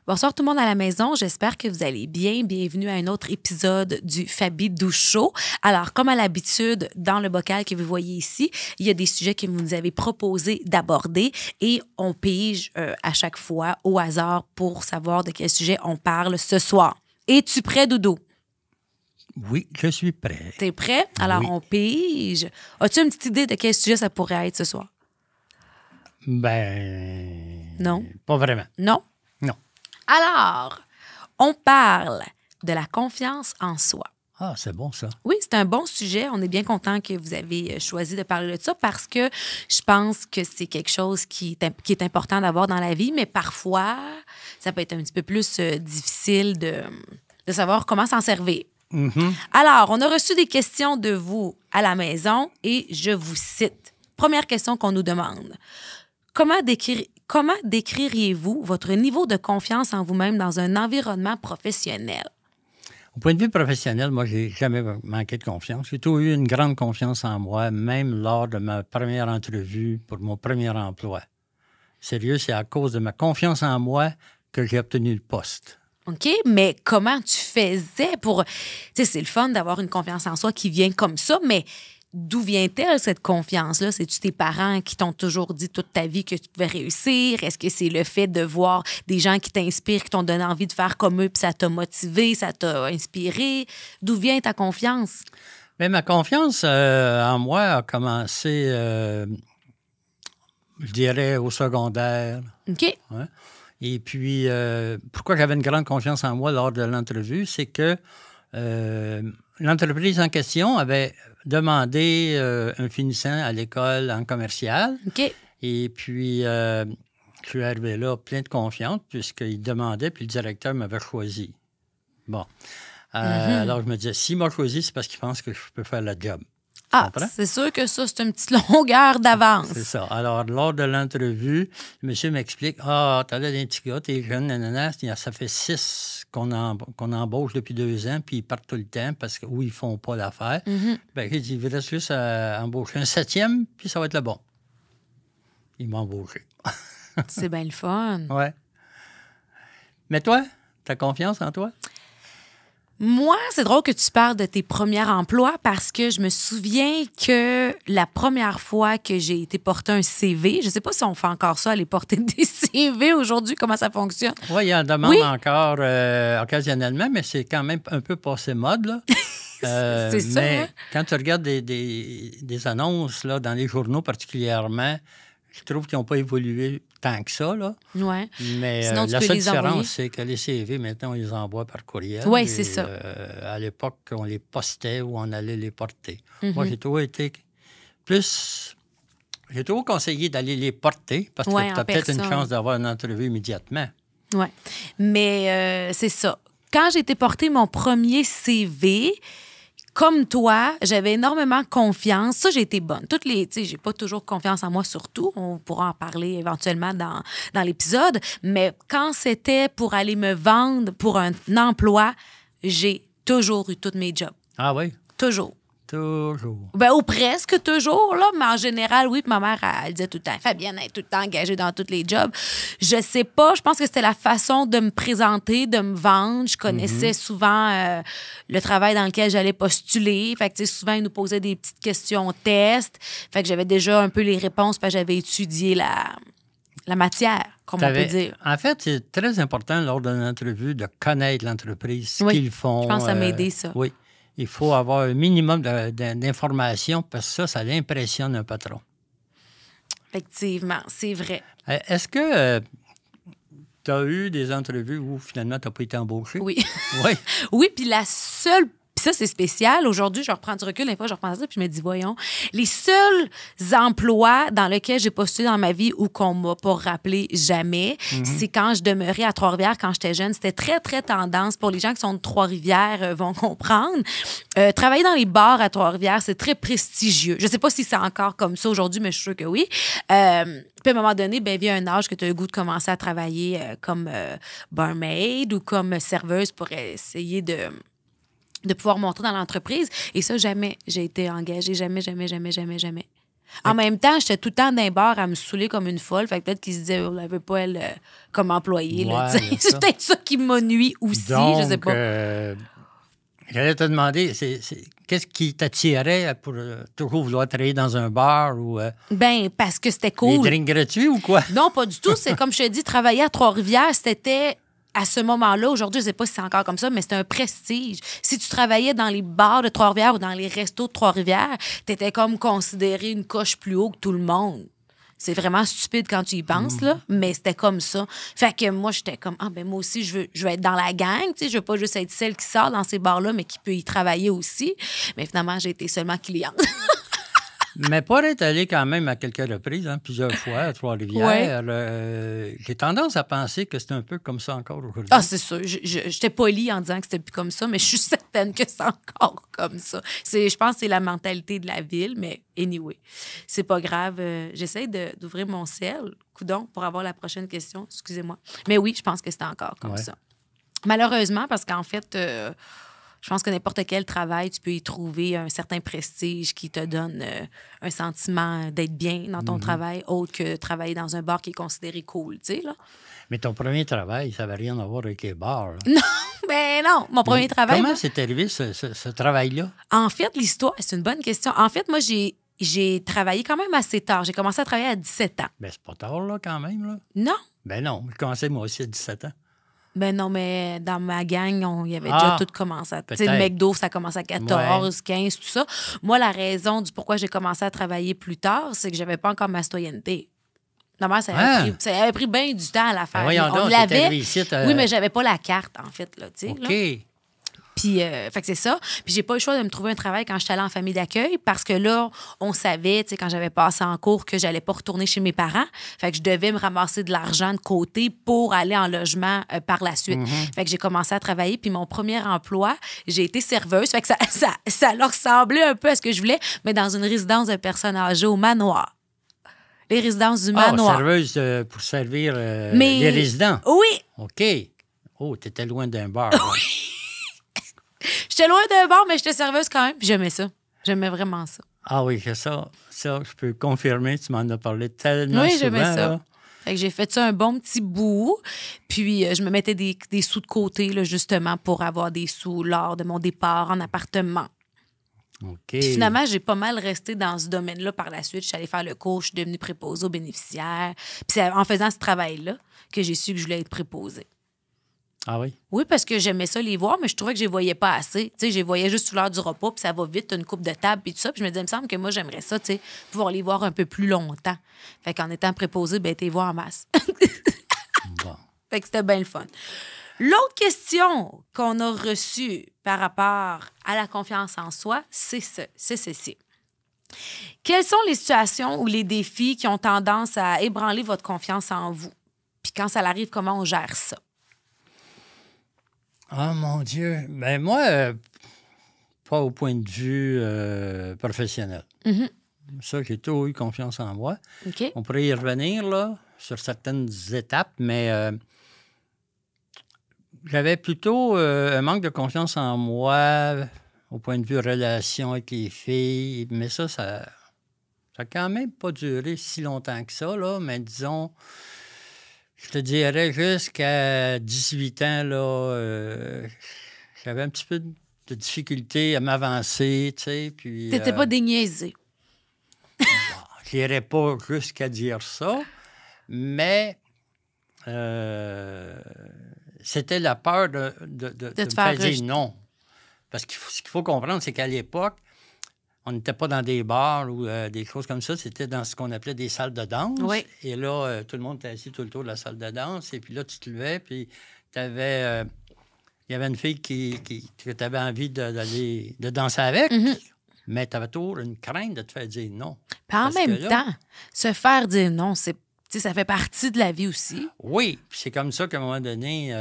Bonsoir tout le monde à la maison, j'espère que vous allez bien. Bienvenue à un autre épisode du Fabi Douce Show. Alors, comme à l'habitude, dans le bocal que vous voyez ici, il y a des sujets que vous nous avez proposé d'aborder et on pige à chaque fois au hasard pour savoir de quel sujet on parle ce soir. Es-tu prêt, Doudou? Oui, je suis prêt. T'es prêt? Alors, Oui. on pige. As-tu une petite idée de quel sujet ça pourrait être ce soir? Non. Pas vraiment. Non? Non. Alors, on parle de la confiance en soi. Ah, c'est bon, ça. Oui, c'est un bon sujet. On est bien content que vous avez choisi de parler de ça parce que je pense que c'est quelque chose qui est important d'avoir dans la vie, mais parfois, ça peut être un petit peu plus difficile de savoir comment s'en servir. Mm-hmm. Alors, on a reçu des questions de vous à la maison et je vous cite. Première question qu'on nous demande. Comment décririez-vous votre niveau de confiance en vous-même dans un environnement professionnel? Au point de vue professionnel, moi, j'ai jamais manqué de confiance. J'ai toujours eu une grande confiance en moi, même lors de ma première entrevue pour mon premier emploi. Sérieux, c'est à cause de ma confiance en moi que j'ai obtenu le poste. OK, mais comment tu faisais pour... Tu sais, c'est le fun d'avoir une confiance en soi qui vient comme ça, mais d'où vient-elle, cette confiance-là? C'est-tu tes parents qui t'ont toujours dit toute ta vie que tu pouvais réussir? Est-ce que c'est le fait de voir des gens qui t'inspirent, qui t'ont donné envie de faire comme eux, puis ça t'a motivé, ça t'a inspiré? D'où vient ta confiance? Mais ma confiance en moi a commencé, je dirais, au secondaire. OK. Ouais. Et puis, pourquoi j'avais une grande confiance en moi lors de l'entrevue, c'est que l'entreprise en question avait demandé un finissant à l'école en commercial. OK. Et puis, je suis arrivé là plein de confiance puisqu'il demandait, puis le directeur m'avait choisi. Bon. Alors, je me disais, s'il m'a choisi, c'est parce qu'il pense que je peux faire le job. Ah, c'est sûr que ça, c'est une petite longueur d'avance. C'est ça. Alors, lors de l'entrevue, le monsieur m'explique, t'as l'air d'un petit gars, t'es jeune, nanana. Ça fait 6 qu'on embauche depuis 2 ans, puis ils partent tout le temps parce que, ils font pas l'affaire. Mm-hmm. Ben, il dit, il reste juste à embaucher un 7e, puis ça va être le bon. Il m'a embauché. C'est bien le fun. Ouais. Mais toi, t'as confiance en toi? Moi, c'est drôle que tu parles de tes premiers emplois parce que je me souviens que la première fois que j'ai été porter un CV, je sais pas si on fait encore ça, aller porter des CV aujourd'hui, comment ça fonctionne? Oui, il y en demande encore occasionnellement, mais c'est quand même un peu passé mode, là. C'est ça, mais hein? quand tu regardes des annonces, là, dans les journaux particulièrement, je trouve qu'ils n'ont pas évolué tant que ça, là. Ouais. Mais Sinon, tu la peux seule les envoyer. différence, c'est que les CV, maintenant, on les envoie par courriel. Oui, c'est ça. À l'époque, on les postait ou on allait les porter. Mm-hmm. Moi, j'ai toujours été plus... J'ai toujours conseillé d'aller les porter parce que tu as peut-être une chance d'avoir une entrevue immédiatement. Oui. Mais c'est ça. Quand j'ai été porter mon premier CV... Comme toi, j'avais énormément confiance. Ça, j'ai été bonne. J'ai pas toujours confiance en moi, surtout. On pourra en parler éventuellement dans l'épisode. Mais quand c'était pour aller me vendre pour un emploi, j'ai toujours eu tous mes jobs. Ah oui? Toujours. Toujours. Ben, ou presque toujours, là, mais en général, oui. Puis ma mère, elle disait tout le temps, Fabienne est tout le temps engagée dans tous les jobs. Je sais pas, je pense que c'était la façon de me présenter, de me vendre. Je connaissais souvent le travail dans lequel j'allais postuler. Fait que, souvent, ils nous posaient des petites questions tests. Fait que j'avais déjà un peu les réponses, parce que j'avais étudié la matière, comme on peut dire. En fait, c'est très important lors d'une entrevue de connaître l'entreprise, ce qu'ils font. Je pense que ça m'a aidé, ça. Oui. Il faut avoir un minimum d'informations parce que ça impressionne un patron. Effectivement, c'est vrai. Est-ce que tu as eu des entrevues où finalement tu n'as pas été embauché? Oui. Oui. Oui, puis la seule... Puis ça, c'est spécial. Aujourd'hui, je reprends du recul. Des fois, je reprends ça, puis je me dis, voyons, les seuls emplois dans lesquels j'ai postulé dans ma vie ou qu'on m'a pas rappelé jamais, c'est quand je demeurais à Trois-Rivières, quand j'étais jeune. C'était très, très tendance. Pour les gens qui sont de Trois-Rivières, vont comprendre. Travailler dans les bars à Trois-Rivières, c'est très prestigieux. Je sais pas si c'est encore comme ça aujourd'hui, mais je suis sûre que oui. Puis à un moment donné, vient un âge que tu as le goût de commencer à travailler comme barmaid ou comme serveuse pour essayer de pouvoir montrer dans l'entreprise. Et ça, jamais j'ai été engagée. Jamais. En même temps, j'étais tout le temps dans les bars à me saouler comme une folle. Fait que peut-être qu'ils se disaient, on l'avait pas, elle, comme employée. Là, Ouais, c'est peut-être ça qui m'a nuit aussi, Donc, je sais pas. J'allais te demander, qu'est-ce qui t'attirait pour toujours vouloir travailler dans un bar ou Ben, parce que c'était les cool. drinks gratuits ou quoi? Non, pas du tout. C'est comme je te dis, travailler à Trois-Rivières, c'était à ce moment-là, aujourd'hui, je ne sais pas si c'est encore comme ça, mais c'était un prestige. Si tu travaillais dans les bars de Trois-Rivières ou dans les restos de Trois-Rivières, tu étais comme considéré une coche plus haut que tout le monde. C'est vraiment stupide quand tu y penses, là, mais c'était comme ça. Fait que moi, j'étais comme, ben moi aussi, je veux être dans la gang, tu sais, je veux pas juste être celle qui sort dans ces bars-là, mais qui peut y travailler aussi. Mais finalement, j'ai été seulement cliente. Mais pour être allé quand même à quelques reprises, plusieurs fois à Trois-Rivières, j'ai tendance à penser que c'est un peu comme ça encore aujourd'hui. Ah, c'est sûr. J'étais polie en disant que c'était plus comme ça, mais je suis certaine que c'est encore comme ça. Je pense que c'est la mentalité de la ville, mais anyway, c'est pas grave. J'essaie d'ouvrir mon ciel, coudonc, pour avoir la prochaine question. Excusez-moi. Mais oui, je pense que c'est encore comme ça. Malheureusement, parce qu'en fait... je pense que n'importe quel travail, tu peux y trouver un certain prestige qui te donne un sentiment d'être bien dans ton travail, autre que travailler dans un bar qui est considéré cool, tu sais, là. Mais ton premier travail, ça n'avait rien à voir avec les bars. Là. Non, ben non, mon premier travail... Comment c'est arrivé, ce travail-là? En fait, l'histoire, c'est une bonne question. En fait, moi, j'ai travaillé quand même assez tard. J'ai commencé à travailler à 17 ans. Ben c'est pas tard, là, quand même, là. Non. Ben non, j'ai commencé moi aussi à 17 ans. Ben non, mais dans ma gang, il y avait déjà tout commencé. Tu sais, le McDo, ça commence à 14, 15, tout ça. Moi, la raison du pourquoi j'ai commencé à travailler plus tard, c'est que j'avais pas encore ma citoyenneté. Normalement, ça avait pris bien du temps à la faire. On l'avait. Oui, mais j'avais pas la carte, en fait. Là, OK. Là. Puis, fait que c'est ça. Puis, j'ai pas eu le choix de me trouver un travail quand j'étais allée en famille d'accueil parce que là, on savait, tu sais, quand j'avais passé en cours, que j'allais pas retourner chez mes parents. Fait que je devais me ramasser de l'argent de côté pour aller en logement par la suite. Fait que j'ai commencé à travailler. Puis, mon premier emploi, j'ai été serveuse. Fait que ça leur ressemblait un peu à ce que je voulais, mais dans une résidence de personnes âgées au manoir. Les résidences du manoir. Serveuse pour servir les résidents? Oui. OK. Oh, t'étais loin d'un bar. J'étais loin d'un bar, mais j'étais serveuse quand même, puis j'aimais ça. J'aimais vraiment ça. Ah oui, ça, je peux confirmer. Tu m'en as parlé tellement souvent. Oui, j'aimais ça. Là. Fait que j'ai fait ça un bon petit bout. Puis, je me mettais des sous de côté, là, justement, pour avoir des sous lors de mon départ en appartement. OK. Puis finalement, j'ai pas mal resté dans ce domaine-là par la suite. Je suis allée faire le cours, je suis devenue préposée aux bénéficiaires. Puis c'est en faisant ce travail-là que j'ai su que je voulais être préposée. Ah oui? Oui, parce que j'aimais ça les voir, mais je trouvais que je les voyais pas assez. Tu sais, je les voyais juste sous l'heure du repas, puis ça va vite, t'as une coupe de table, puis tout ça. Puis je me disais, il me semble que moi, j'aimerais ça, tu sais, pouvoir les voir un peu plus longtemps. Fait qu'en étant préposée, ben t'es voir en masse. Bon. Fait que c'était bien le fun. L'autre question qu'on a reçue par rapport à la confiance en soi, c'est ceci. Quelles sont les situations ou les défis qui ont tendance à ébranler votre confiance en vous? Puis quand ça arrive, comment on gère ça? Ah, mon Dieu. Ben moi, pas au point de vue professionnel. Mm-hmm. Ça, j'ai toujours eu confiance en moi. OK. On pourrait y revenir, là, sur certaines étapes, mais j'avais plutôt un manque de confiance en moi au point de vue relation avec les filles. Mais ça a quand même pas duré si longtemps que ça, là, mais disons... Je te dirais, jusqu'à 18 ans, là, j'avais un petit peu de difficulté à m'avancer, tu sais, puis... T'étais pas déniaisé. Je n'irais pas jusqu'à dire ça, mais c'était la peur de me faire dire non. Parce que ce qu'il faut comprendre, c'est qu'à l'époque, on n'était pas dans des bars ou des choses comme ça. C'était dans ce qu'on appelait des salles de danse. Oui. Et là, tout le monde était assis tout le tour de la salle de danse. Et puis là, tu te levais, puis tu avais... il y avait une fille que tu avais envie de danser avec, mais tu avais toujours une crainte de te faire dire non. Puis en même temps, se faire dire non, ça fait partie de la vie aussi. Oui, puis c'est comme ça qu'à un moment donné...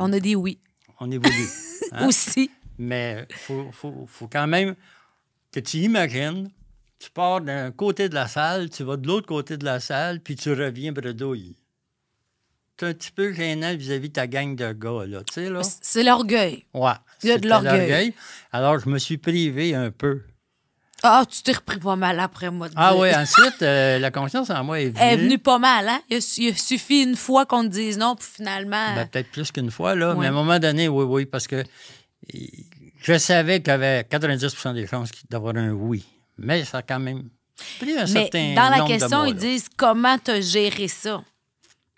on a dit oui. On évolue. Hein? Aussi. Mais faut quand même... que tu imagines, tu pars d'un côté de la salle, tu vas de l'autre côté de la salle, puis tu reviens bredouille. C'est un petit peu gênant vis-à-vis de ta gang de gars, là, tu sais, là. C'est l'orgueil. Ouais. Il y a de l'orgueil. Alors, je me suis privé un peu Ah, tu t'es repris pas mal après moi. Ah oui, ensuite, la confiance en moi est venue. Elle est venue pas mal, hein? Il a suffi une fois qu'on te dise non, puis finalement... Ben, peut-être plus qu'une fois, là. Oui. Mais à un moment donné, oui, parce que je savais qu'il y avait 90 des chances d'avoir un oui. Mais ça a quand même pris un certain dans la nombre de question, mois, ils là. disent comment tu as géré ça.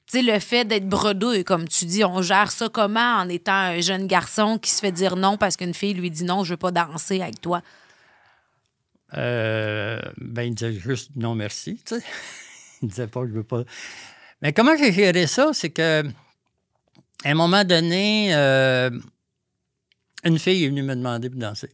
Tu sais, le fait d'être bredouille, comme tu dis, on gère ça comment en étant un jeune garçon qui se fait dire non parce qu'une fille lui dit non, je veux pas danser avec toi. Ben, il disait juste non merci, tu sais. Il disait pas je veux pas. Mais comment j'ai géré ça, c'est que à un moment donné, une fille est venue me demander de danser.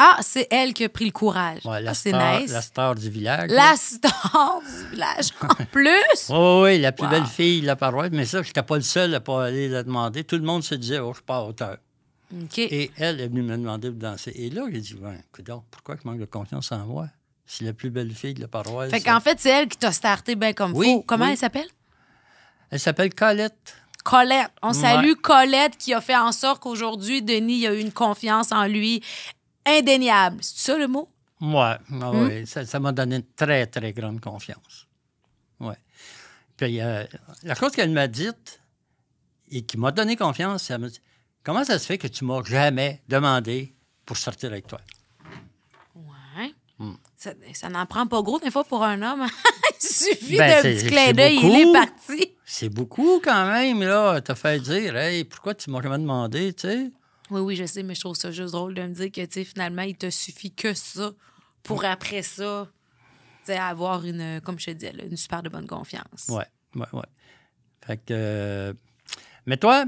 Ah, c'est elle qui a pris le courage. Ouais, Ah, c'est la nice. star du village. La star du village, en plus. Oui, la plus Wow. belle fille de la paroisse. Mais ça, je n'étais pas le seul à pas aller la demander. Tout le monde se disait, oh, je suis pas à hauteur. OK. Et elle est venue me demander de danser. Et là, j'ai dit, écoute, pourquoi je manque de confiance en moi? C'est la plus belle fille de la paroisse. Fait qu'en fait, c'est elle qui t'a starté bien comme Oui, faut. Comment oui. elle s'appelle? Elle s'appelle Colette. Colette. On salue Ouais. Colette qui a fait en sorte qu'aujourd'hui, Denis a eu une confiance en lui indéniable. C'est ça le mot? Oui, ça m'a donné une très, très grande confiance. Oui. Puis la chose qu'elle m'a dite et qui m'a donné confiance, elle m'a dit, comment ça se fait que tu m'as jamais demandé pour sortir avec toi? Ouais. Ça n'en prend pas gros des fois pour un homme. Il suffit Ben, d'un c'est- petit clin c'est d'œil, il beaucoup. est parti. C'est beaucoup quand même, là. T'as fait dire, hey, pourquoi tu m'as jamais demandé, tu sais? Oui, je sais, mais je trouve ça juste drôle de me dire que, tu sais, finalement, il te suffit que ça pour après ça, tu sais, avoir une, comme je te disais, là, une super de bonne confiance. Oui. Fait que. Mais toi,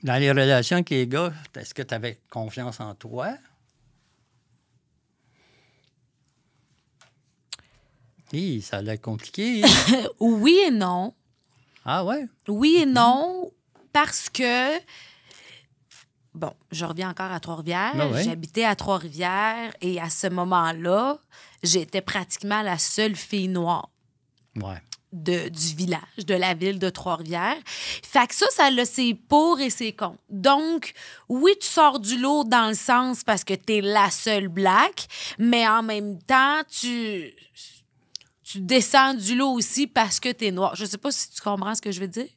dans les relations avec les gars, est-ce que tu avais confiance en toi? Hi, ça a l'air compliqué. Oui et non. Ah ouais? Oui et non, parce que, bon, je reviens encore à Trois-Rivières. Ben oui. J'habitais à Trois-Rivières et à ce moment-là, j'étais pratiquement la seule fille noire Ouais. du village, de la ville de Trois-Rivières. Fait que ça a ses pour et ses contre. Donc, oui, tu sors du lot dans le sens parce que t'es la seule black, mais en même temps, tu descends du lot aussi parce que t'es noir. Je sais pas si tu comprends ce que je veux dire.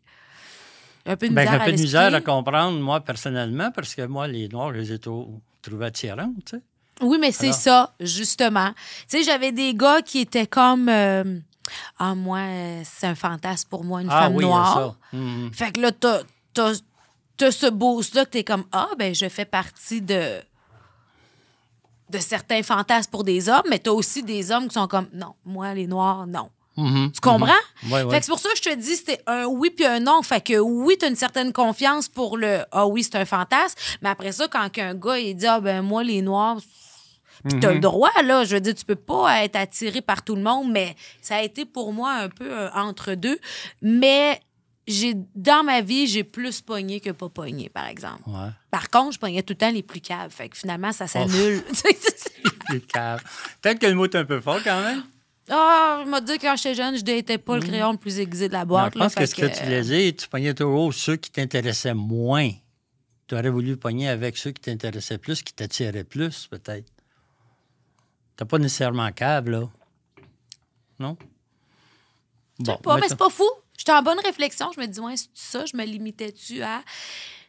Un peu de Ben, misère j'ai un à peu de misère à l'expliquer. comprendre, moi, personnellement, parce que moi, les Noirs, je les ai trouvés attirants, tu sais. Oui, mais c'est Alors? ça, justement. Tu sais, j'avais des gars qui étaient comme... ah, moi, c'est un fantasme pour moi, une femme oui, il y a noire. ça. Mhm. Fait que là, t'as ce boost-là que t'es comme, ah, ben, je fais partie de certains fantasmes pour des hommes, mais t'as aussi des hommes qui sont comme, non, moi, les Noirs, non. Mhm. Tu comprends? Ouais, ouais. Fait que c'est pour ça que je te dis, c'était un oui puis un non. Fait que oui, t'as une certaine confiance pour le « ah oui, c'est un fantasme », mais après ça, quand un gars, il dit « ah ben moi, les Noirs », puis t'as le droit, là, je veux dire, tu peux pas être attiré par tout le monde, mais ça a été pour moi un peu entre deux. Mais dans ma vie, j'ai plus pogné que pas pogné, par exemple. Ouais. Par contre, je pognais tout le temps les plus caves. Fait que finalement, ça s'annule. Plus calme. Peut-être que le mot est un peu fort quand même. Ah, je m'a dit que quand j'étais jeune, je n'étais pas le crayon le plus aiguisé de la Non, boîte. je pense là, que ce que tu voulais dire, tu pognais toujours ceux qui t'intéressaient moins. Tu aurais voulu pogner avec ceux qui t'intéressaient plus, qui t'attiraient plus, peut-être. T'as pas nécessairement cave, là. Non? Je sais pas, mais c'est pas fou. J'étais en bonne réflexion. Je me dis, ouais, c'est ça, je me limitais-tu à.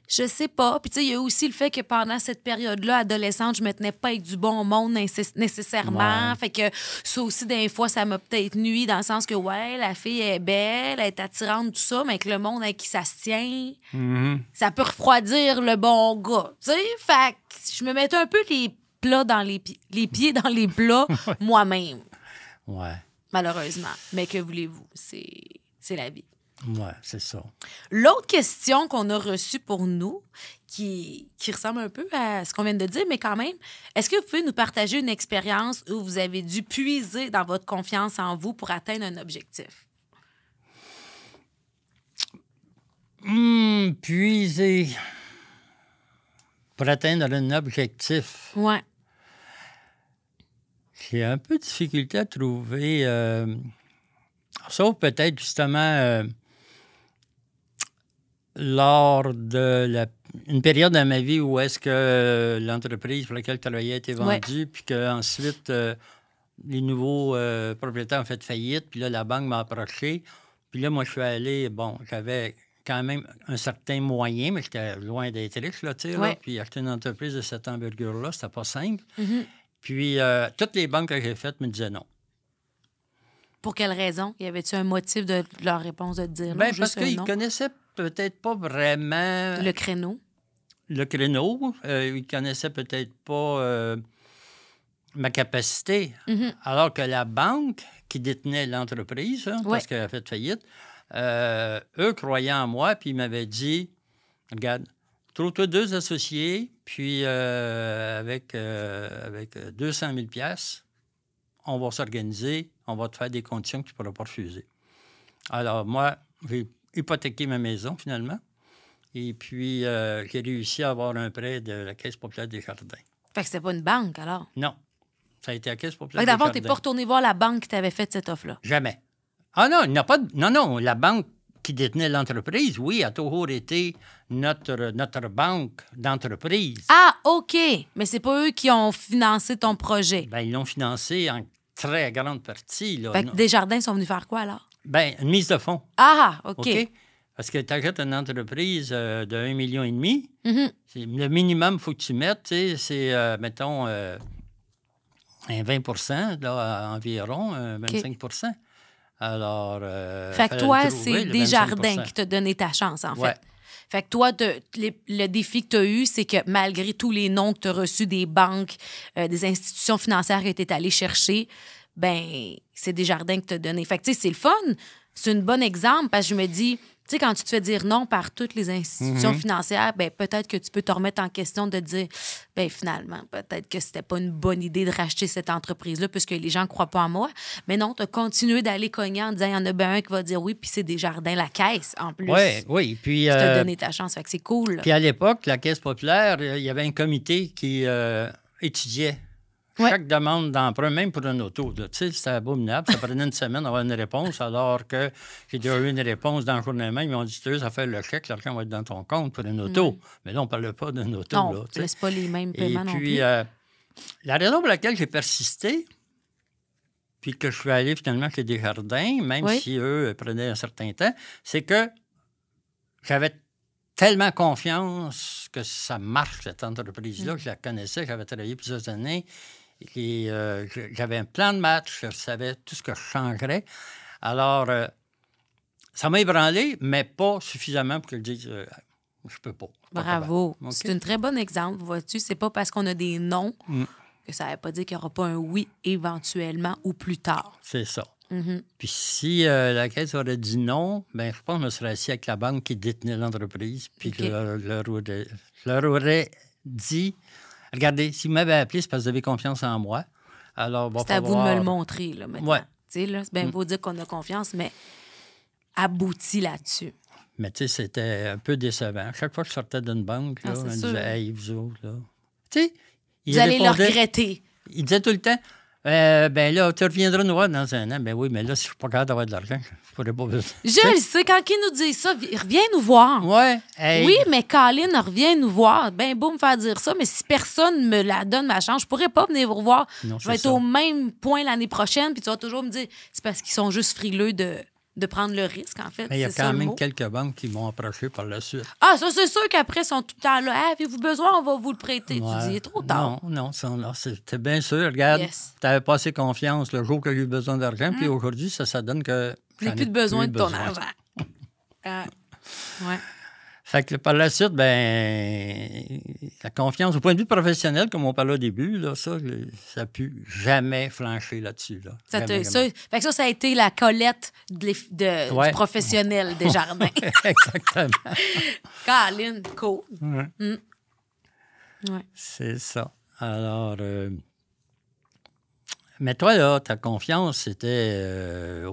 Je sais pas. Puis, tu sais, il y a aussi le fait que pendant cette période-là, adolescente, je me tenais pas avec du bon monde nécessairement. Ouais. Fait que ça aussi, des fois, ça m'a peut-être nui dans le sens que, ouais, la fille est belle, elle est attirante, tout ça, mais que le monde avec qui ça se tient, ça peut refroidir le bon gars. Tu sais, fait que je me mettais un peu les plats dans les pieds dans les plats moi-même, Ouais. malheureusement. Mais que voulez-vous? C'est la vie. Ouais, c'est ça. L'autre question qu'on a reçue pour nous, qui ressemble un peu à ce qu'on vient de dire, mais quand même, est-ce que vous pouvez nous partager une expérience où vous avez dû puiser dans votre confiance en vous pour atteindre un objectif? Puiser pour atteindre un objectif. Ouais. J'ai un peu de difficulté à trouver, sauf peut-être justement lors de une période dans ma vie où est-ce que l'entreprise pour laquelle je travaillais a été vendue, puis qu'ensuite les nouveaux propriétaires ont fait faillite, puis là, la banque m'a approché. Puis là, moi, je suis allé, bon, j'avais quand même un certain moyen, mais j'étais loin d'être riche, là, tu sais, là. Puis acheter une entreprise de cette envergure-là, c'était pas simple. Puis toutes les banques que j'ai faites me disaient non. Pour quelle raison? Y avait-tu un motif de leur réponse de dire non? Bien, parce qu'ils ne connaissaient peut-être pas vraiment... Le créneau. Le créneau. Ils ne connaissaient peut-être pas ma capacité. Alors que la banque qui détenait l'entreprise, parce qu'elle a fait faillite, eux croyaient en moi, puis ils m'avaient dit, regarde, trouve-toi 2 associés, puis avec 200 000 $, on va s'organiser, on va te faire des conditions que tu ne pourras pas refuser. Alors, moi, j'ai hypothéqué ma maison, finalement, et puis j'ai réussi à avoir un prêt de la Caisse populaire des Jardins. Fait que c'était pas une banque, alors? Non. Ça a été la Caisse populaire des Jardins. D'abord, tu n'es pas retourné voir la banque qui t'avait fait cette offre-là? Jamais. Ah non, il n'y a pas de... Non, la banque qui détenait l'entreprise, oui, a toujours été notre banque d'entreprise. Ah, OK. Mais c'est pas eux qui ont financé ton projet. Bien, ils l'ont financé en très grande partie. Là. Fait que Desjardins sont venus faire quoi, alors? Bien, une mise de fonds. Ah, OK. Parce que tu achètes une entreprise de 1,5 million. Le minimum qu'il faut que tu mettes, c'est, mettons, un 20 là, environ, 25 Alors, fait que toi, c'est Desjardins qui t'a donné ta chance, en fait. Ouais. Fait que toi, le défi que tu as eu, c'est que malgré tous les noms que tu as reçus des banques, des institutions financières que tu es allé chercher, ben c'est Desjardins que tu as donné. Fait que, tu sais, c'est le fun. C'est un bon exemple parce que je me dis, tu sais, quand tu te fais dire non par toutes les institutions financières, ben peut-être que tu peux te remettre en question de dire, ben finalement, peut-être que c'était pas une bonne idée de racheter cette entreprise-là puisque les gens ne croient pas en moi. Mais non, tu as continué d'aller cogner en disant, il y en a bien un qui va dire oui, puis c'est Desjardins, la caisse, en plus. Oui. Puis, tu t'as donné ta chance, fait que c'est cool. Puis à l'époque, la Caisse populaire, il y avait un comité qui étudiait chaque demande d'emprunt, même pour une auto. Tu sais, c'était abominable. Ça prenait une semaine d'avoir une réponse, alors que j'ai déjà eu une réponse dans le jour même. Ils m'ont dit, tu as fait le chèque, l'argent va être dans ton compte pour une auto. Mais là, on ne parlait pas d'une auto. Non, c'est pas les mêmes paiements non plus. Et puis, la raison pour laquelle j'ai persisté, puis que je suis allé finalement chez Desjardins, même si eux prenaient un certain temps, c'est que j'avais tellement confiance que ça marche, cette entreprise-là, que je la connaissais, j'avais travaillé plusieurs années. Et, j'avais un plan de match, je savais tout ce que je changerais. Alors, ça m'a ébranlé, mais pas suffisamment pour que je dise je peux pas. Bravo. Okay. C'est un très bon exemple, vois-tu. C'est pas parce qu'on a des noms que ça ne veut pas dire qu'il n'y aura pas un oui éventuellement ou plus tard. C'est ça. Puis si la Caisse aurait dit non, bien, je pense que je me serais assis avec la banque qui détenait l'entreprise, puis que je leur aurais dit, regardez, si vous m'avez appelé, c'est parce que vous avez confiance en moi. Alors, c'est à vous de me le montrer, là, maintenant. Ouais. Tu sais, là, c'est bien beau dire qu'on a confiance, mais abouti là-dessus. Mais tu sais, c'était un peu décevant. Chaque fois que je sortais d'une banque, là, on disait, hey, vous autres, là. Tu sais, vous allez le regretter. Ils disaient tout le temps, ben là, tu reviendras nous voir dans un an. Ben oui, mais là, si je suis pas capable d'avoir de l'argent, je pourrais pas... Je le sais, quand ils nous disent ça, reviens nous voir. Ouais. Hey. Oui, mais Colin, reviens nous voir. Ben beau me faire dire ça, mais si personne me la donne, ma chance, je pourrais pas venir vous revoir. Non, je vais être au même point l'année prochaine, puis tu vas toujours me dire, c'est parce qu'ils sont juste frileux de prendre le risque, en fait. Mais il y a quand même quelques banques qui m'ont approché par la suite. Ah, ça, c'est sûr qu'après, ils sont tout le temps là. Ah, avez-vous besoin? On va vous le prêter. Ouais. Tu dis, il est trop tard. Non, c'était bien sûr. Regarde, tu avais pas assez confiance le jour que j'ai eu besoin d'argent, puis aujourd'hui, ça donne que... Je n'ai plus de besoin de ton argent. Ouais. Fait que par la suite, ben la confiance, au point de vue professionnel, comme on parlait au début, là, ça n'a pu jamais flancher là-dessus. Là. Fait que ça a été la Colette du professionnel des jardins. Exactement. Colin, cool. Ouais. C'est ça. Alors, mais toi, là, ta confiance, c'était...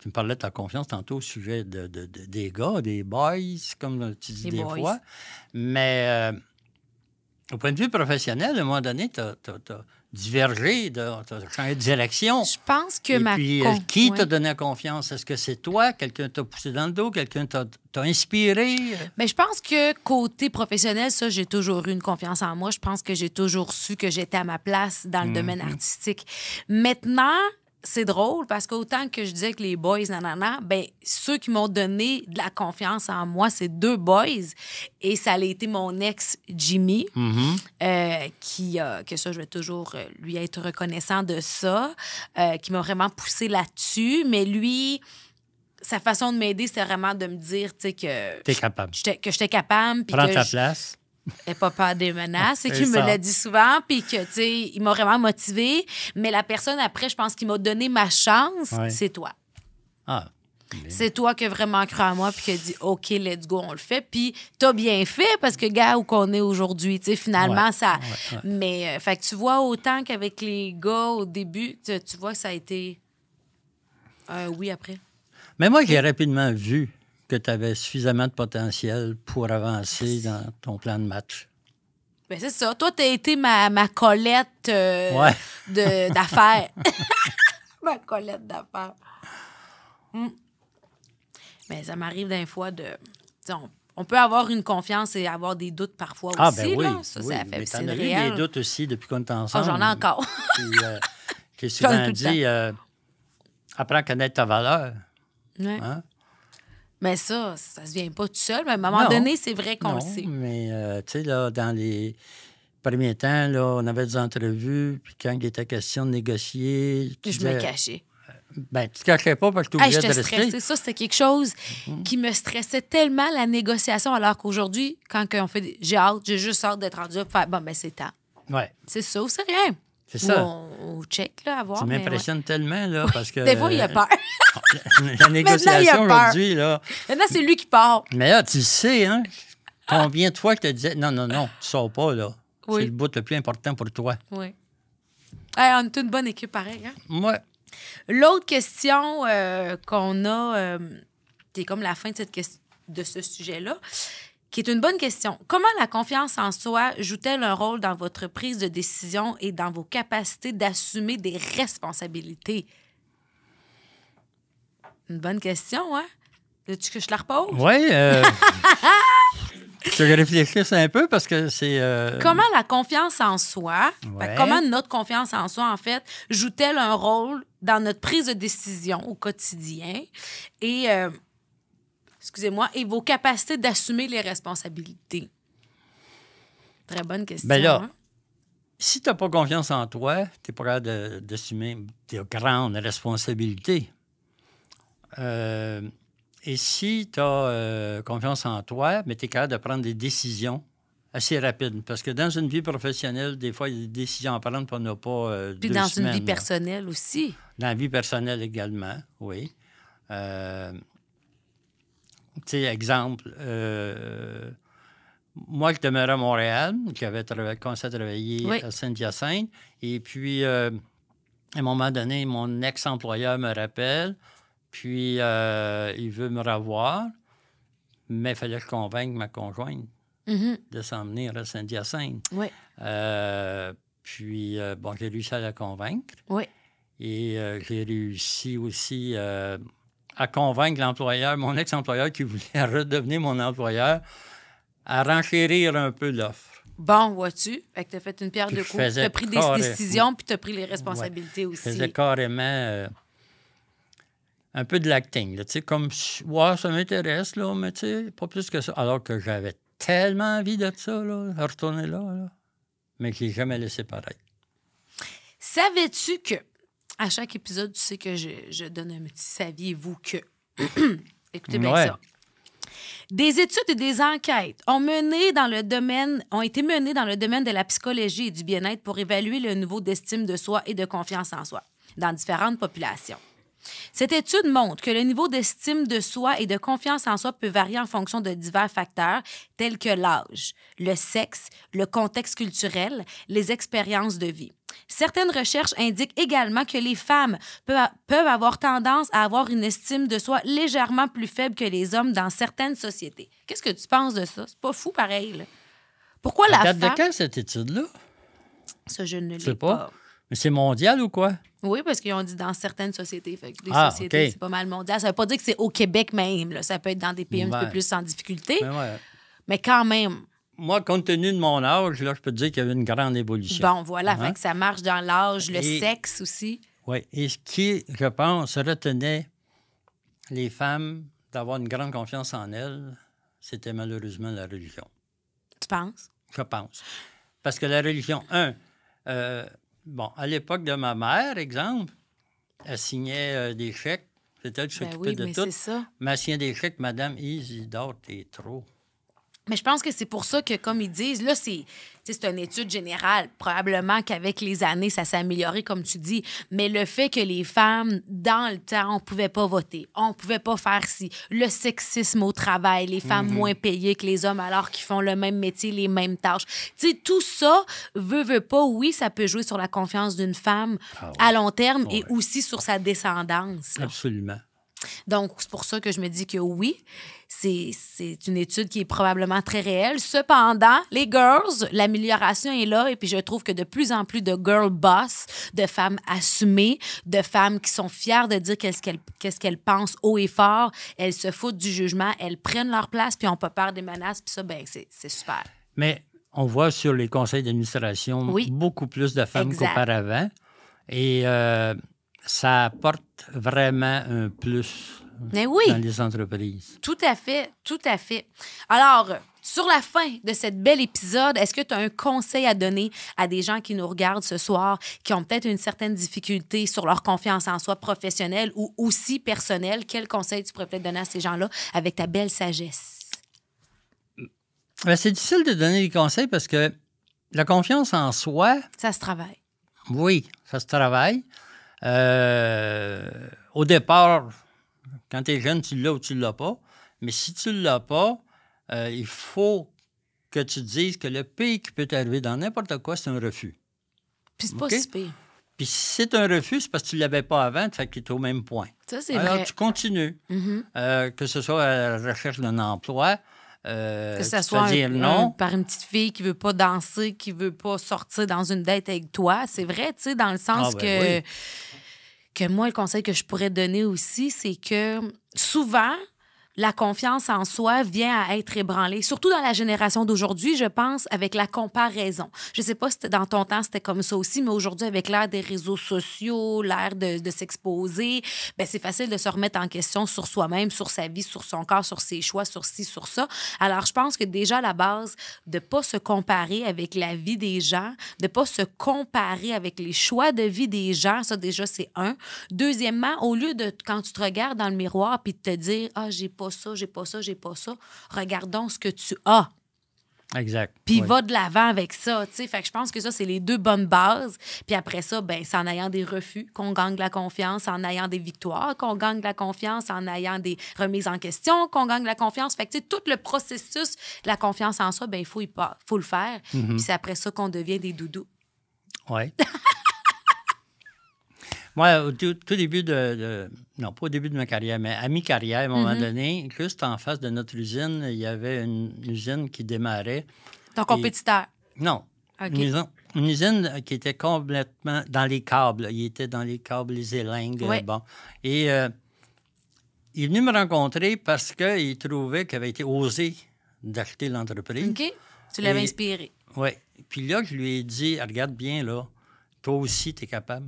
tu me parlais de ta confiance tantôt au sujet des gars, des boys, comme tu dis des fois. Mais au point de vue professionnel, à un moment donné, tu divergé, tu as changé de direction. Je pense que Et puis, qui t'a ouais. donné la confiance? Est-ce que c'est toi? Quelqu'un t'a poussé dans le dos? Quelqu'un t'a inspiré? Mais je pense que côté professionnel, ça, j'ai toujours eu une confiance en moi. Je pense que j'ai toujours su que j'étais à ma place dans le domaine artistique. Maintenant, c'est drôle parce qu'autant que je disais que les boys, nanana, ben ceux qui m'ont donné de la confiance en moi, c'est 2 boys. Et ça a été mon ex, Jimmy, que ça, je vais toujours lui être reconnaissant de ça, qui m'a vraiment poussé là-dessus. Mais lui, sa façon de m'aider, c'est vraiment de me dire, tu sais, que T'es capable. que j'étais capable. Puis Prends que ta place. et pas peur des menaces. C'est C'est qu'il me ça. l'a dit souvent, puis que, tu sais, il m'a vraiment motivée. Mais la personne, après, je pense qu'il m'a donné ma chance, Ouais. c'est toi. Ah, C'est toi qui as vraiment cru en moi, puis qui a dit, OK, let's go, on le fait. Puis t'as bien fait, parce que, gars, où qu'on est aujourd'hui, tu sais, finalement, Ouais, ça... ouais. Mais, fait que tu vois, autant qu'avec les gars, au début, tu vois que ça a été oui après. Mais moi, j'ai rapidement vu que tu avais suffisamment de potentiel pour avancer dans ton plan de match. Ben c'est ça. Toi, t'as été ma Colette Ouais. d'affaires. Ma Colette d'affaires. Mais ça m'arrive d'un fois de... t'sais, on peut avoir une confiance et avoir des doutes parfois aussi. Ah, ben oui. Là. Ça, oui. ça fait Mais c'est t'en as eu réel. des doutes aussi depuis qu'on est Ah, ensemble. j'en ai encore. Puis, j'ai J'en ai souvent tout le dit, apprends à connaître ta valeur. Ouais. Hein? Mais ça se vient pas tout seul. Mais à un moment Non. donné, c'est vrai qu'on Non, le sait. mais tu sais, là, dans les premiers temps, là, on avait des entrevues, puis quand il était question de négocier... tu Je me disais, cachais. Ben, tu te cachais pas parce que tu Hey, oubliais j'étais de rester. stressée. Ça, c'était quelque chose qui me stressait tellement, la négociation, alors qu'aujourd'hui, quand on fait... j'ai juste hâte d'être rendu là pour faire, bon, ben c'est temps. Ouais, C'est ça ou c'est rien. c'est Ou ça. on check, là, à voir. Tu mais m'impressionnes tellement, là, parce que... ouais. Des fois, il a peur. La négociation peur. aujourd'hui, là... Maintenant, c'est lui qui part. Mais là, tu sais, hein, combien de fois que tu te disais, non, tu sors pas, là. Oui. C'est le bout le plus important pour toi. Oui. Hey, on est une bonne équipe, pareil. Hein? Moi, L'autre question qu'on a, qui est comme la fin de ce sujet-là, qui est une bonne question. Comment la confiance en soi joue-t-elle un rôle dans votre prise de décision et dans vos capacités d'assumer des responsabilités? Une bonne question, hein? Veux-tu que je la repose? oui, je réfléchisse un peu parce que c'est... Comment la confiance en soi, Ouais. comment notre confiance en soi, en fait, joue-t-elle un rôle dans notre prise de décision au quotidien et, excusez-moi, et vos capacités d'assumer les responsabilités? Très bonne question. Ben là, hein? Si tu n'as pas confiance en toi, tu n'es pas capable d'assumer tes grandes responsabilités. Et si tu as confiance en toi, mais tu es capable de prendre des décisions assez rapides. Parce que dans une vie professionnelle, des fois, il y a des décisions à prendre, puis on n'a pas Puis 2 dans semaines. une vie là. personnelle aussi. Dans la vie personnelle également, oui. Tu sais, exemple, moi, je demeurais à Montréal, j'avais commencé à travailler Oui. à Saint-Hyacinthe, et puis, à un moment donné, mon ex-employeur me rappelle, puis il veut me revoir, mais il fallait que je convainque ma conjointe Mhm. de s'en venir à Saint-Hyacinthe. Oui, Puis, bon, j'ai réussi à la convaincre. oui. Et j'ai réussi aussi à convaincre l'employeur, mon ex-employeur qui voulait redevenir mon employeur, à renchérir un peu l'offre. Bon, vois-tu? Fait que t'as fait une pierre Puis de je coups. faisais T'as pris des carré- décisions, puis t'as pris les responsabilités Je aussi. faisais carrément un peu de l'acting, là, tu sais, comme, ouais, ça m'intéresse, là, mais tu sais, pas plus que ça. Alors que j'avais tellement envie de ça, là, de retourner là, mais je l'ai jamais laissé pareil. Savais-tu que, à chaque épisode, tu sais que je donne un petit saviez-vous que. Écoutez bien Ouais. ça. Des études et des enquêtes ont été menées dans le domaine de la psychologie et du bien-être pour évaluer le niveau d'estime de soi et de confiance en soi dans différentes populations. Cette étude montre que le niveau d'estime de soi et de confiance en soi peut varier en fonction de divers facteurs tels que l'âge, le sexe, le contexte culturel, les expériences de vie. Certaines recherches indiquent également que les femmes peuvent avoir tendance à avoir une estime de soi légèrement plus faible que les hommes dans certaines sociétés. Qu'est-ce que tu penses de ça? C'est pas fou pareil, là. Pourquoi la Date femme... de quand, cette étude-là? Ça, je ne Je sais l'ai pas. pas. Mais c'est mondial ou quoi? Oui, parce qu'ils ont dit dans certaines sociétés. Fait que les Ah, sociétés, OK. c'est pas mal mondial. Ça veut pas dire que c'est au Québec même. Là. Ça peut être dans des pays un petit peu Ouais. plus en difficulté. Mais ouais. Mais quand même, Moi, compte tenu de mon âge, là, je peux te dire qu'il y a eu une grande évolution. bon, voilà. Hein? Fait que ça marche dans l'âge, le Et- sexe aussi. Oui. Et ce qui, je pense, retenait les femmes d'avoir une grande confiance en elles, c'était malheureusement la religion. Tu penses? Je pense. Parce que la religion, bon, à l'époque de ma mère, exemple, elle signait des chèques. C'était elle qui Ben s'occupait oui, de mais tout. c'est ça. Mais elle signait des chèques, Madame Isidore, t'es trop. Mais je pense que c'est pour ça que, comme ils disent, là, c'est une étude générale. Probablement qu'avec les années, ça s'est amélioré, comme tu dis. Mais le fait que les femmes, dans le temps, on pouvait pas voter, on pouvait pas faire ci, le sexisme au travail, les femmes moins payées que les hommes alors qu'ils font le même métier, les mêmes tâches. Tu sais, tout ça, veut pas, oui, ça peut jouer sur la confiance d'une femme à long terme et aussi sur sa descendance. Là. Absolument. Donc, c'est pour ça que je me dis que oui, c'est une étude qui est probablement très réelle. Cependant, les girls, l'amélioration est là et puis je trouve que de plus en plus de girl boss, de femmes assumées, de femmes qui sont fières de dire qu'est-ce qu'elles pensent haut et fort, elles se foutent du jugement, elles prennent leur place puis on peut peur des menaces puis ça, ben c'est super. Mais on voit sur les conseils d'administration beaucoup plus de femmes qu'auparavant. Et ça apporte vraiment un plus Mais oui, dans les entreprises. tout à fait, tout à fait. Alors, sur la fin de cette belle épisode, est-ce que tu as un conseil à donner à des gens qui nous regardent ce soir, qui ont peut-être une certaine difficulté sur leur confiance en soi professionnelle ou aussi personnelle? Quel conseil tu pourrais peut-être donner à ces gens-là avec ta belle sagesse? Bien, c'est difficile de donner des conseils parce que la confiance en soi, Ça se travaille. oui, ça se travaille. Au départ, quand tu es jeune, tu l'as ou tu ne l'as pas. Mais si tu ne l'as pas, il faut que tu te dises que le pire qui peut t'arriver dans n'importe quoi, c'est un refus. Puis c'est pas OK? si pire. Puis si c'est un refus, c'est parce que tu ne l'avais pas avant, fait qu'il est au même point. Ça, c'est Alors, vrai. tu continues. Que ce soit à la recherche d'un emploi, Que ça tu soit vas dire non. par une petite fille qui veut pas danser, qui veut pas sortir dans une date avec toi. C'est vrai, tu sais, dans le sens que moi, le conseil que je pourrais donner aussi, c'est que souvent, la confiance en soi vient à être ébranlée, surtout dans la génération d'aujourd'hui, je pense, avec la comparaison. Je sais pas si dans ton temps, c'était comme ça aussi, mais aujourd'hui, avec l'ère des réseaux sociaux, l'ère de s'exposer, ben c'est facile de se remettre en question sur soi-même, sur sa vie, sur son corps, sur ses choix, sur ci, sur ça. Alors, je pense que déjà, à la base, de pas se comparer avec la vie des gens, de pas se comparer avec les choix de vie des gens, ça, déjà, c'est un. Deuxièmement, au lieu de, quand tu te regardes dans le miroir puis de te dire « Ah, j'ai pas ça, j'ai pas ça, j'ai pas ça », regardons ce que tu as. Exact. Puis Oui. va de l'avant avec ça, tu sais. Fait que je pense que ça, c'est les deux bonnes bases. Puis après ça, ben c'est en ayant des refus qu'on gagne de la confiance, en ayant des victoires qu'on gagne de la confiance, en ayant des remises en question qu'on gagne de la confiance. Fait que, tu sais, tout le processus de la confiance en soi, ben il faut le faire. Puis c'est après ça qu'on devient des doudous. Oui. Moi, au tout début non, pas au début de ma carrière, mais à mi-carrière, à un moment donné, juste en face de notre usine, il y avait une usine qui démarrait. Ton compétiteur. Non. OK. Une usine qui était complètement dans les câbles. Il était dans les câbles, les élingues. Ouais. Bon. Et il est venu me rencontrer parce qu'il trouvait qu'il avait été osé d'acheter l'entreprise. OK? Tu l'avais Et- inspiré. Oui. Puis là, je lui ai dit, regarde bien, là, toi aussi, tu es capable.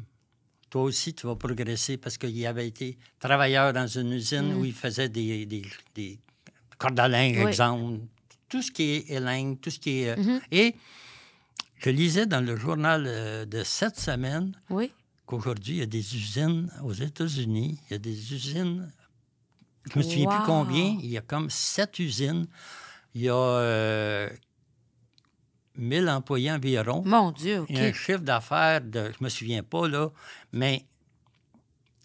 Toi aussi, tu vas progresser parce qu'il avait été travailleur dans une usine où il faisait des cordes à linge, Oui. exemple. Tout ce qui est élingue, tout ce qui est... Et je lisais dans le journal de cette semaine Oui. qu'aujourd'hui, il y a des usines aux États-Unis. Il y a des usines... Je me souviens Wow. plus combien. Il y a comme 7 usines. Il y a 1000 employés environ. Mon Dieu, OK. Il y a un chiffre d'affaires de, je me souviens pas, là, mais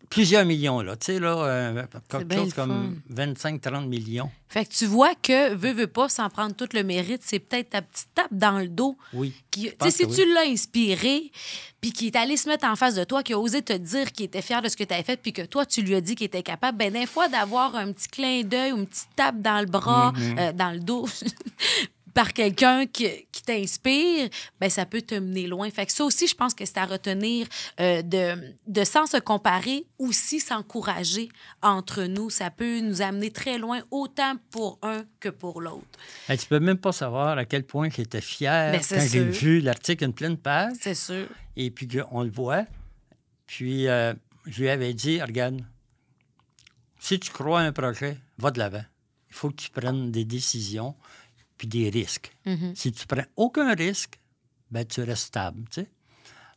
plusieurs millions, là. Tu sais, là, quelque bien chose le comme 25-30 millions. Fait que tu vois que, veut pas, sans prendre tout le mérite, c'est peut-être ta petite tape dans le dos. Oui. Tu sais, pense si que tu l'as inspiré, puis qu'il est allé se mettre en face de toi, qu'il a osé te dire qu'il était fier de ce que tu avais fait, puis que toi, tu lui as dit qu'il était capable, ben des fois, d'avoir un petit clin d'œil ou une petite tape dans le bras, dans le dos, par quelqu'un qui t'inspire, ben ça peut te mener loin. Fait que ça aussi, je pense que c'est à retenir de sans se comparer, aussi s'encourager entre nous. Ça peut nous amener très loin, autant pour un que pour l'autre. Hey, tu peux même pas savoir à quel point j'étais fier quand j'ai vu l'article une pleine page. C'est sûr. Et puis on le voit. Puis je lui avais dit, regarde, si tu crois à un projet, va de l'avant. Il faut que tu prennes des décisions puis des risques. Mm-hmm. Si tu prends aucun risque, ben tu restes stable, tu sais.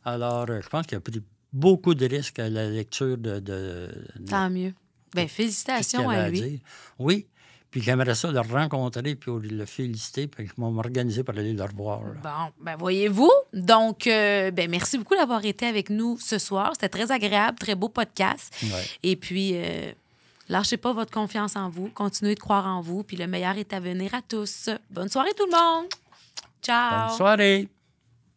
Alors, je pense qu'il y a pris beaucoup de risques à la lecture de Tant mieux. Bien, félicitations à lui. dire. Oui, puis j'aimerais ça le rencontrer puis le féliciter, puis je vais m'organiser pour aller le revoir. Là. Bon, ben voyez-vous. Donc, ben merci beaucoup d'avoir été avec nous ce soir. C'était très agréable, très beau podcast. Ouais. Et puis, lâchez pas votre confiance en vous. Continuez de croire en vous. Puis le meilleur est à venir à tous. Bonne soirée tout le monde. Ciao. Bonne soirée.